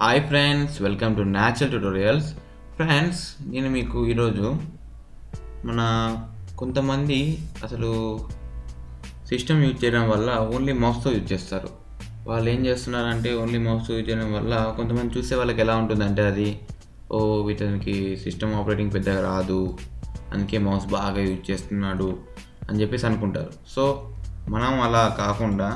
Hi friends, welcome to natural tutorials. Friends, నేను మీకు ఈరోజు మన కొంతమంది అసలు సిస్టమ్ యూజ్ చేయడం వల్ల ఓన్లీ మౌస్తో యూజ్ చేస్తారు. వాళ్ళు ఏం చేస్తున్నారంటే ఓన్లీ మౌస్తో యూజ్ చేయడం వల్ల కొంతమంది చూసే వాళ్ళకి ఎలా ఉంటుందంటే అది వీటికి సిస్టమ్ ఆపరేటింగ్ పెద్దగా రాదు, అందుకే మౌస్ బాగా యూజ్ చేస్తున్నాడు అని చెప్పేసి అనుకుంటారు. సో మనం అలా కాకుండా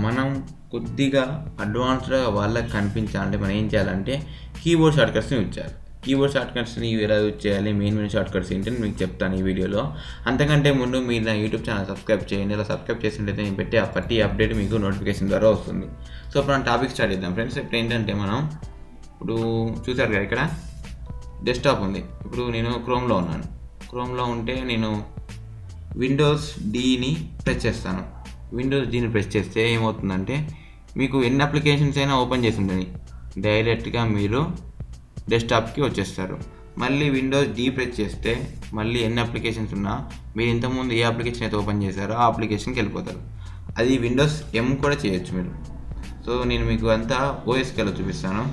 మనం కొద్దిగా అడ్వాన్స్డ్గా వాళ్ళకి కనిపించాలంటే మనం ఏం చేయాలంటే కీబోర్డ్ షార్ట్కట్స్ని యూజ్ చేయాలి. కీబోర్డ్ షార్ట్కట్స్ని ఎలా యూజ్ చేయాలి, మెయిన్ షార్ట్కట్స్ ఏంటని మీకు చెప్తాను ఈ వీడియోలో. అంతకంటే ముందు మీరు నా యూట్యూబ్ ఛానల్ సబ్స్క్రైబ్ చేయండి. ఇలా సబ్స్క్రైబ్ చేసినట్లయితే నేను పెట్టే ప్రతి అప్డేట్ మీకు నోటిఫికేషన్ ద్వారా వస్తుంది. సో ఇప్పుడు మనం టాపిక్ స్టార్ట్ చేద్దాం ఫ్రెండ్స్. ఇప్పుడు ఏంటంటే ఇప్పుడు చూసారు కదా, ఇక్కడ డెస్క్టాప్ ఉంది. ఇప్పుడు నేను క్రోమ్లో ఉన్నాను. క్రోమ్లో ఉంటే నేను విండోస్ డీని ప్రెస్ చేస్తాను. విండోస్ డీని ప్రెస్ చేస్తే ఏమవుతుందంటే మీకు ఎన్ని అప్లికేషన్స్ అయినా ఓపెన్ చేసి ఉంటుంది, డైరెక్ట్గా మీరు డెస్క్టాప్కి వచ్చేస్తారు. మళ్ళీ విండోస్ డీ ప్రెస్ చేస్తే మళ్ళీ ఎన్ని అప్లికేషన్స్ ఉన్నా మీరు ఇంతకుముందు ఏ అప్లికేషన్ అయితే ఓపెన్ చేశారో ఆ అప్లికేషన్కి వెళ్ళిపోతారు. అది విండోస్ ఎం కూడా చేయొచ్చు మీరు. సో నేను మీకు అంతా ఓఎస్కేలో చూపిస్తాను.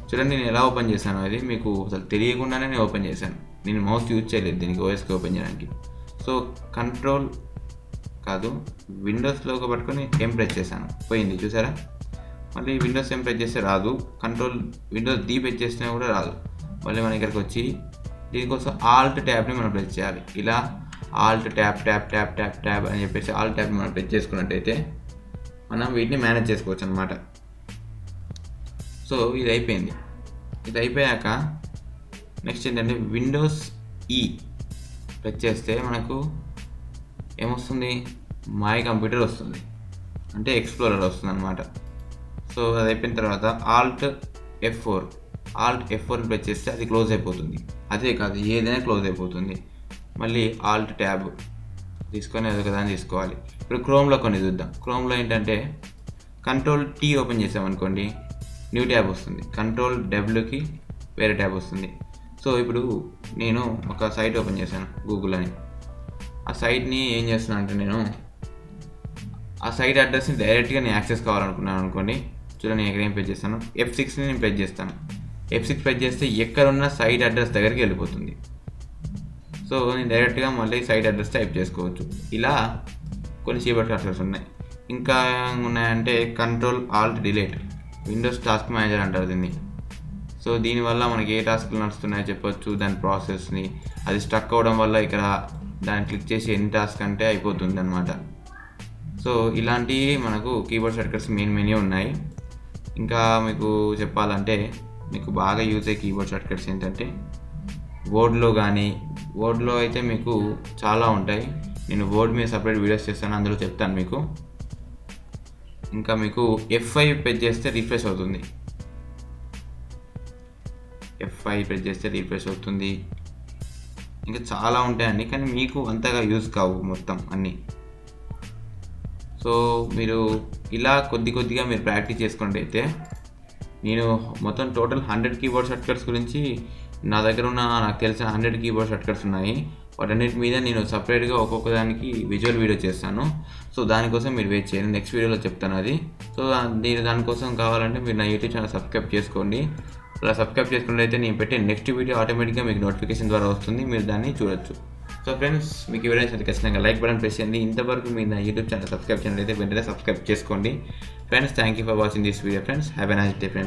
చూడండి, నేను ఎలా ఓపెన్ చేశాను అది మీకు అసలు తెలియకుండానే నేను ఓపెన్ చేశాను. నేను మౌస్ యూజ్ చేయలేదు దీనికి ఓఎస్కే ఓపెన్ చేయడానికి. సో కంట్రోల్ కాదు, విండోస్లోకి పట్టుకొని ఎం ప్రెస్ చేశాను, పోయింది చూసారా. మళ్ళీ విండోస్ ఎం ప్రెస్ చేస్తే రాదు, విండోస్ డీ ప్రెస్ చేసినా కూడా రాదు. మళ్ళీ మన ఇక్కడికి వచ్చి దీనికోసం ఆల్ట్ ట్యాబ్ని మనం ప్రెస్ చేయాలి. ఇలా Alt tab tab tab tab tab అని చెప్పేసి ఆల్ట్ ట్యాబ్ని మనం ప్రెస్ చేసుకున్నట్టయితే మనం వీటిని మేనేజ్ చేసుకోవచ్చు అనమాట. సో ఇది అయిపోయింది. ఇది అయిపోయాక నెక్స్ట్ ఏంటంటే విండోస్ ఈ ప్రెస్ చేస్తే మనకు ఏమొస్తుంది, మై కంప్యూటర్ వస్తుంది, అంటే ఎక్స్ప్లోరర్ వస్తుంది అనమాట. సో అది అయిపోయిన తర్వాత ఆల్ట్ F4ని ప్రెస్ చేస్తే అది క్లోజ్ అయిపోతుంది. అదే కాదు, ఏదైనా క్లోజ్ అయిపోతుంది. మళ్ళీ ఆల్ట్ ట్యాబ్ తీసుకొని అదొక దాన్ని తీసుకోవాలి. ఇప్పుడు క్రోమ్లో కొన్ని చూద్దాం. క్రోమ్లో ఏంటంటే కంట్రోల్ టీ ఓపెన్ చేసామనుకోండి, న్యూ ట్యాబ్ వస్తుంది. కంట్రోల్ డబ్ల్యూకి వేరే ట్యాబ్ వస్తుంది. సో ఇప్పుడు నేను ఒక సైట్ ఓపెన్ చేశాను, గూగుల్ అని. ఆ సైట్ని ఏం చేస్తున్నాను అంటే నేను ఆ సైట్ అడ్రస్ని డైరెక్ట్గా నేను యాక్సెస్ కావాలనుకున్నాను అనుకోండి. చూడండి, నేను ఇక్కడ ఏం ప్రెస్ చేస్తాను, F6ని నేను ప్రెస్ చేస్తాను. F6 ప్రెస్ చేస్తే ఎక్కడున్న సైట్ అడ్రస్ దగ్గరికి వెళ్ళిపోతుంది. సో నేను డైరెక్ట్గా మళ్ళీ సైట్ అడ్రస్ టైప్ చేసుకోవచ్చు. ఇలా కొన్ని కీబోర్డ్ షార్ట్కట్స్ ఉన్నాయి. ఇంకా ఉన్నాయంటే control Alt delete, Windows task manager అంటారు దీన్ని. సో దీనివల్ల మనకి ఏ టాస్క్లు నడుస్తున్నాయో చెప్పొచ్చు, దాని ప్రాసెస్ని. అది స్ట్రక్ అవ్వడం వల్ల ఇక్కడ దాన్ని క్లిక్ చేసి ఎన్ని టాస్క్ అంటే అయిపోతుంది అనమాట. సో ఇలాంటివి మనకు కీబోర్డ్ షార్ట్కట్స్ మెయిన్ ఉన్నాయి. ఇంకా మీకు చెప్పాలంటే మీకు బాగా యూజ్ అయ్యే కీబోర్డ్ షార్ట్కట్స్ ఏంటంటే వర్డ్లో అయితే మీకు చాలా ఉంటాయి. నేను వర్డ్ మీద సపరేట్ వీడియోస్ చేస్తాను, అందులో చెప్తాను మీకు. ఇంకా మీకు F5 ప్రెస్ చేస్తే రీఫ్రెష్ అవుతుంది. F5 ప్రెస్ చేస్తే రీఫ్రెష్ అవుతుంది. ఇంకా చాలా ఉంటాయండి, కానీ మీకు అంతగా యూజ్ కావు మొత్తం అన్నీ. సో మీరు ఇలా కొద్దిగా మీరు ప్రాక్టీస్ చేసుకున్నట్టయితే, నేను మొత్తం టోటల్ 100 కీబోర్డ్ షార్ట్కట్స్ గురించి నా దగ్గర ఉన్న నాకు తెలిసిన 100 కీబోర్డ్ షార్ట్కట్స్ ఉన్నాయి. వాటన్నిటి మీద నేను సపరేట్గా ఒక్కొక్క దానికి విజువల్ వీడియో చేస్తాను. సో దానికోసం మీరు వెయిట్ చేయండి, నెక్స్ట్ వీడియోలో చెప్తాను అది. సో దానికోసం కావాలంటే మీరు నా యూట్యూబ్ ఛానల్ సబ్స్క్రైబ్ చేసుకోండి. అలా సబ్స్క్రైబ్ చేసుకున్నట్లయితే నేను పెట్టే నెక్స్ట్ వీడియో ఆటోమేటిక్గా మీకు నోటిఫికేషన్ ద్వారా వస్తుంది, మీరు దాన్ని చూడొచ్చు. సో ఫ్రెండ్స్, మీకు ఈ వీడియో నచ్చితే ఖచ్చితంగా లైక్ బటన్ ప్రెస్ చేయండి. ఇంతవరకు మీరు నా యూట్యూబ్ ఛానల్ సబ్స్క్రైబ్ చేసినట్లయితే వెంటనే సబ్స్క్రైబ్ చేసుకోండి. Friends, thank you for watching this video friends. Have a nice day friends.